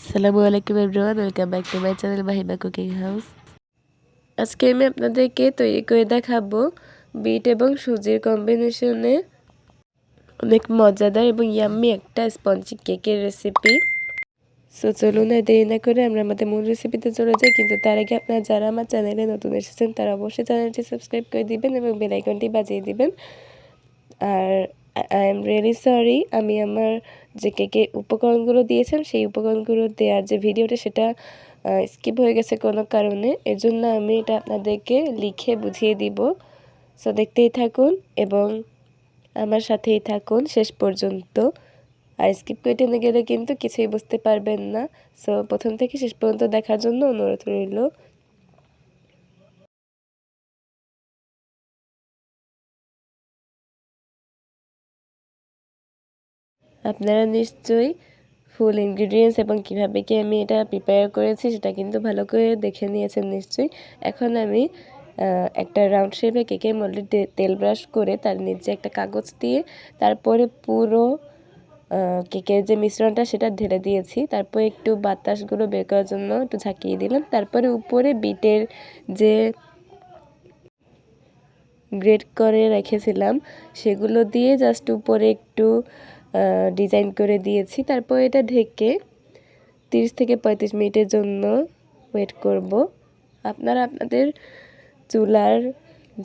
আসসালামু আলাইকুম everyone, welcome back to my channel Mahima cooking house. আজকে আমি আপনাদেরকে তৈরি করে দেখাবো বিট এবং সুজির কম্বিনেশনে অনেক মজাদার এবং ইয়াম্মি একটা স্পঞ্জি কেকের রেসিপি। সো চলুন আর দেরি না করে আমরা আমাদের মূল রেসিপিতে চলে যাই। কিন্তু তার আগে আপনারা যারা আমার চ্যানেলে নতুন এসেছেন তারা অবশ্যই চ্যানেলটি সাবস্ক্রাইব করে দিবেন এবং বেল আইকনটি বাজিয়ে দিবেন। আর আই এম রিয়েলি সরি, আমি আমার যে কেকের উপকরণগুলো দিয়েছেন সেই উপকরণগুলো দেওয়ার যে ভিডিওটা সেটা স্কিপ হয়ে গেছে কোনো কারণে। এর জন্য আমি এটা আপনাদেরকে লিখে বুঝিয়ে দিব। সো দেখতেই থাকুন এবং আমার সাথেই থাকুন শেষ পর্যন্ত। আর স্কিপ করে টেনে গেলে কিন্তু কিছুই বুঝতে পারবেন না। সো প্রথম থেকে শেষ পর্যন্ত দেখার জন্য অনুরোধ রইল। আপনারা নিশ্চয়ই ফুল ইনগ্রিডিয়েন্টস এবং কীভাবে কি আমি এটা প্রিপেয়ার করেছি সেটা কিন্তু ভালো করে দেখে নিয়েছেন নিশ্চয়ই। এখন আমি একটা রাউন্ড শেপে কেকের মোল্ডে তেল ব্রাশ করে তার নিচে একটা কাগজ দিয়ে তারপরে পুরো কেকের যে মিশ্রণটা সেটা ঢেলে দিয়েছি। তারপরে একটু বাতাসগুলো বের করার জন্য একটু ঝাঁকিয়ে দিলাম। তারপরে উপরে বিটের যে গ্রেট করে রেখেছিলাম সেগুলো দিয়ে জাস্ট উপরে একটু ডিজাইন করে দিয়েছি। তারপর এটা ঢেকে 30 থেকে 35 মিনিটের জন্য ওয়েট করব। আপনারা আপনাদের চুলার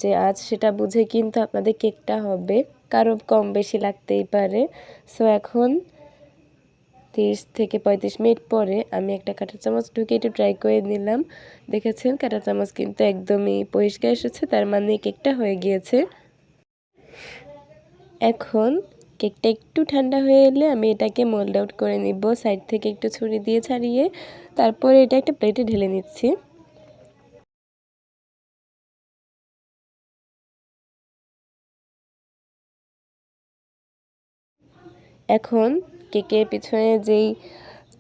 যে আঁচ সেটা বুঝে কিন্তু আপনাদের কেকটা হবে, কারো কম বেশি লাগতেই পারে। সো এখন 30 থেকে 35 মিনিট পরে আমি একটা কাঁটা চামচ ঢুকে একটু ট্রাই করে নিলাম। দেখেছেন কাঁটা চামচ কিন্তু একদমই পরিষ্কার এসেছে, তার মানে কেকটা হয়ে গিয়েছে। এখন কেকটা একটু ঠান্ডা হয়ে এলে আমি এটাকে মোল্ড আউট করে নিব, সাইড থেকে একটু ছুরি দিয়ে ছাড়িয়ে। তারপরে এটা একটা প্লেটে ঢেলে নিচ্ছি। এখন কেকের পিছনে যেই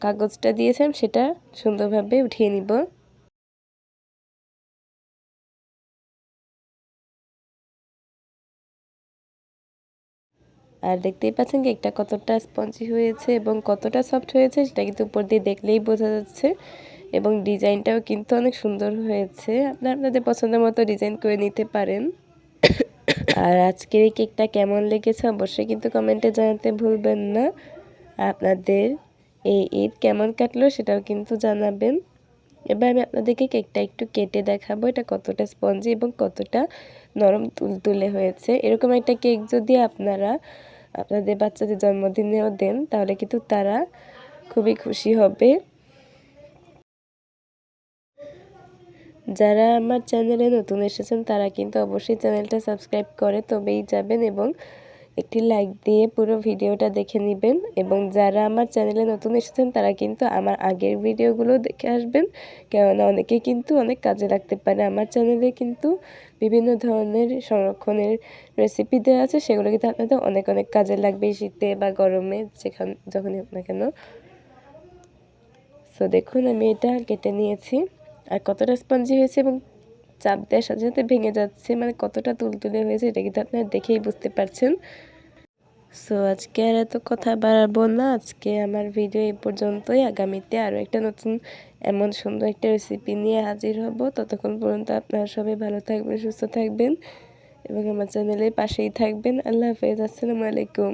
কাগজটা দিয়েছেন সেটা সুন্দরভাবে উঠিয়ে নিব। আর দেখতেই পাচ্ছেন কেকটা কতটা স্পঞ্জি হয়েছে এবং কতটা সফট হয়েছে সেটা কিন্তু উপর দিয়ে দেখলেই বোঝা যাচ্ছে। এবং ডিজাইনটাও কিন্তু অনেক সুন্দর হয়েছে। আপনারা আপনাদের পছন্দের মতো ডিজাইন করে নিতে পারেন। আর আজকের এই কেকটা কেমন লেগেছে অবশ্যই কিন্তু কমেন্টে জানাতে ভুলবেন না। আপনাদের এই ঈদ কেমন কাটলো সেটাও কিন্তু জানাবেন। এবার আমি আপনাদেরকে কেকটা একটু কেটে দেখাবো এটা কতটা স্পঞ্জি এবং কতটা নরম তুলতুলে হয়েছে। এরকম একটা কেক যদি আপনারা আপনাদের বাচ্চাদের জন্মদিনেও দেন তাহলে কিন্তু তারা খুবই খুশি হবে। যারা আমার চ্যানেলে নতুন এসেছেন তারা কিন্তু অবশ্যই চ্যানেলটা সাবস্ক্রাইব করে তবেই যাবেন এবং একটি লাইক দিয়ে পুরো ভিডিওটা দেখে নেবেন। এবং যারা আমার চ্যানেলে নতুন এসেছেন তারা কিন্তু আমার আগের ভিডিওগুলো দেখে আসবেন, কেননা অনেকে কিন্তু অনেক কাজে লাগতে পারে। আমার চ্যানেলে কিন্তু বিভিন্ন ধরনের সংরক্ষণের রেসিপি দেওয়া আছে, সেগুলো কিন্তু আপনাদের অনেক অনেক কাজে লাগবে শীতে বা গরমে যখনই হোক না কেন। সো দেখুন আমি এটা কেটে নিয়েছি আর কতটা স্পঞ্জি হয়েছে এবং চাপ দেওয়ার সাথে সাথে ভেঙে যাচ্ছে, মানে কতটা তুলতুলে হয়েছে এটা কিন্তু আপনারা দেখেই বুঝতে পারছেন। সো আজকে আর এত কথা বাড়াবো না, আজকে আমার ভিডিও এই পর্যন্তই। আগামীতে আরও একটা নতুন এমন সুন্দর একটা রেসিপি নিয়ে হাজির হব। ততক্ষণ পর্যন্ত আপনারা সবাই ভালো থাকবেন, সুস্থ থাকবেন এবং আমার চ্যানেলের পাশেই থাকবেন। আল্লাহ হাফেজ, আসসালামু আলাইকুম।